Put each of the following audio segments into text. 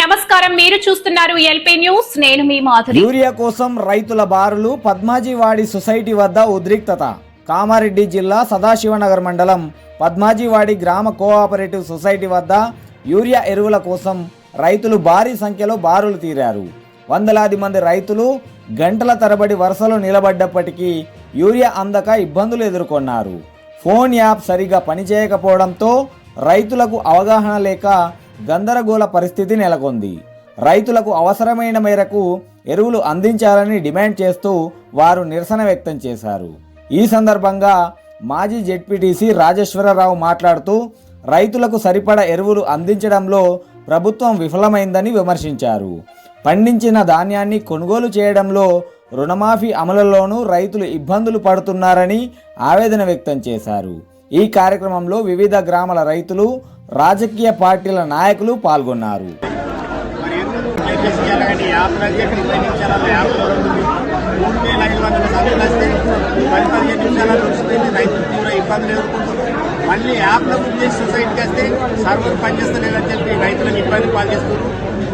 నమస్కారం, మీరు చూస్తున్నారు ఎల్పీ న్యూస్. నేను మీ మాధురి. యూరియా కోసం రైతుల బారులు. పద్మాజీవాడి సొసైటీ వద్ద ఉద్రిక్తత. కామారెడ్డి జిల్లా సదాశివనగర్ మండలం పద్మాజీవాడి గ్రామ కోఆపరేటివ్ సొసైటీ వద్ద యూరియా ఎరువుల కోసం రైతులు భారీ సంఖ్యలో బారులు తీరారు. వందలాది మంది రైతులు గంటల తరబడి వరుసలో నిలబడ్డప్పటికీ యూరియా అందక ఇబ్బందులు ఎదుర్కొన్నారు. ఫోన్ యాప్ సరిగా పనిచేయకపోవడంతో రైతులకు అవగాహన లేక గందరగోళ పరిస్థితి నెలకొంది. రైతులకు అవసరమైన మేరకు ఎరువులు అందించాలని డిమాండ్ చేస్తూ వారు నిరసన వ్యక్తం చేశారు. ఈ సందర్భంగా మాజీ జెడ్పీటీసీ రాజేశ్వరరావు మాట్లాడుతూ రైతులకు సరిపడా ఎరువులు అందించడంలో ప్రభుత్వం విఫలమైందని విమర్శించారు. పండించిన ధాన్యాన్ని కొనుగోలు చేయడంలో రుణమాఫీ అమలులోనూ రైతులు ఇబ్బందులు పడుతున్నారని ఆవేదన వ్యక్తం చేశారు. ఈ కార్యక్రమంలో వివిధ గ్రామాల రైతులు, రాజకీయ పార్టీల నాయకులు పాల్గొన్నారు. మళ్ళీ యాప్లో బుక్ చేసి సొసైటీకి వస్తే సర్వర్ పనిచేస్తలేదని చెప్పి రైతులకు ఇబ్బంది పాల్చేస్తున్నారు.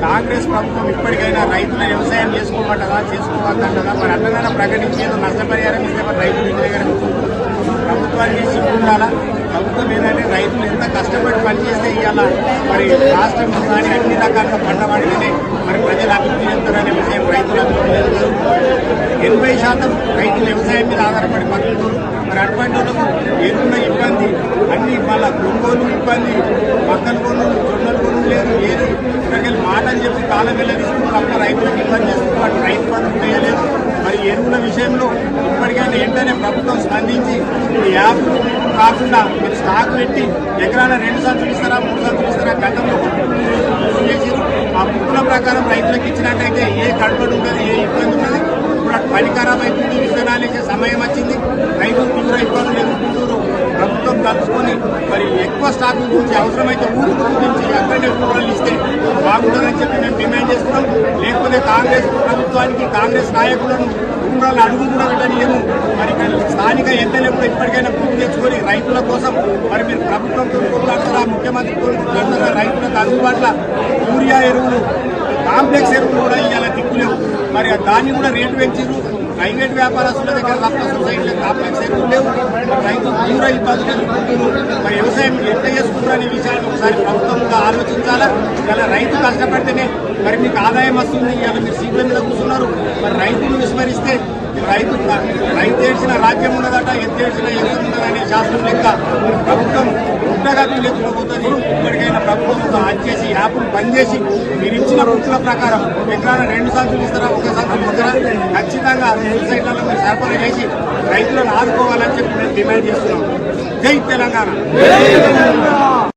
కాంగ్రెస్ ప్రభుత్వం ఇప్పటికైనా రైతుల వ్యవసాయం చేసుకోమంటదా, చేసుకోవద్దంటదా? మరి అన్నదాన ప్రకటించి ఏదో నష్టపరిహారం ఇస్తే మరి రైతులు ఇంటి దగ్గర ప్రభుత్వానికి సిగ్గు ఉండాలా? ప్రభుత్వం ఏంటంటే రైతులు ఎంత కష్టపడి పనిచేస్తే ఇవాళ మరి రాష్ట్రం కానీ అన్ని రకాలుగా పంటవాడితేనే మరి ప్రజలు అభివృద్ధి చెందుతారనే విషయం రైతులందరూ 80% రైతులు వ్యవసాయం మీద ఆధారపడి బతుకుతారు. మరి అటువంటి వాళ్ళకు ఎరువుల ఇబ్బంది, అన్ని మళ్ళా కొనుగోలు ఇబ్బంది, మక్కలు కొనుగోలు, జొన్నలు కొనుగోలు లేదు, ఏది ఇక్కడికి మాటలు చెప్పి కాలం వెళ్ళదీసుకుని తప్ప రైతులకు ఇబ్బంది చేస్తున్నారు. అటు రైతు బంధు చేయలేదు. మరి ఎరువుల విషయంలో ఇప్పటికైనా వెంటనే ప్రభుత్వం స్పందించి ఈ యాప్ కాకుండా మీరు స్టాక్ పెట్టి ఎకరాన 2 సంచులు ఇస్తారా, 3 సంచులు ఇస్తారా, గతంలో చేసి ఆ బుక్కుల ప్రకారం రైతులకు ఇచ్చినట్టయితే ఏ గడబడి ఉంటుంది, ఏ ఇబ్బంది ఉన్నది. ఇప్పుడు అటు పని ఖరాబ్ అవుతుంది, విత్తనాలు ఇచ్చే సమయం వచ్చింది, రైతులు తీవ్ర ఇబ్బందులు ఎదుర్కొంటున్నారు. ప్రభుత్వం కలుసుకొని మరి ఎక్కువ స్టాక్ గురించి అవసరమైతే ఊరు గురించి అక్కడనే కూరలు ఇస్తే బాగుంటుందని చెప్పి మేము డిమాండ్ చేస్తున్నాం. లేకపోతే కాంగ్రెస్ ప్రభుత్వానికి, కాంగ్రెస్ నాయకులను ఊరాలు అడుగుతున్నా వెళ్ళనియము. మరి స్థానిక ఎమ్మెల్యే కూడా ఇప్పటికైనా గుర్తు తెచ్చుకొని రైతుల కోసం మరి మీరు ప్రభుత్వంతో కొట్లాడతారా, ముఖ్యమంత్రితో కొట్లాడతారా? రైతులకు అందుబాటులో యూరియా ఎరువులు, కాంప్లెక్స్ ఎరువులు కూడా ఇవాళ దిక్కులేవు. మరి దాన్ని కూడా రేటు పెంచారు. ప్రైవేట్ వ్యాపారస్తుల దగ్గర తప్ప సొసైటీలో కాంప్లెక్స్ ఎరువులు లేవు. రైతులు తీవ్ర ఇబ్బందులు ఎదుర్కొంటున్నారు. మరి వ్యవసాయం ఎంత చేసుకుంటారు అనే విషయాన్ని ఒకసారి ప్రభుత్వం కూడా ఆలోచించాలా. ఇలా రైతు కష్టపడితేనే మరి మీకు ఆదాయం వస్తుంది. ఇలా మీరు సీట్ల మీద కూర్చున్నారు. మరి రైతులు విస్మరిస్తే రైతు ఏడ్చిన రాజ్యం ఉండదట, ఎంత ఏడ్చినా ఎంత ఉండదనే శాస్త్రం లెక్క ప్రభుత్వం పుట్టగతులు ఎత్తుకోబోతుంది. ఇప్పటికైనా ప్రభుత్వం ఒక చేసి యాప్ను బంద్ చేసి మీరు ఇచ్చిన బుక్కుల ప్రకారం ఎకరాన 2 సంచులు ఇస్తారా, 1 సంచులు ఇస్తారా, ఖచ్చితంగా సొసైటీలలో మీరు సరఫరా చేసి రైతులను ఆదుకోవాలని చెప్పి మేము డిమాండ్ చేస్తున్నాం. జై తెలంగాణ.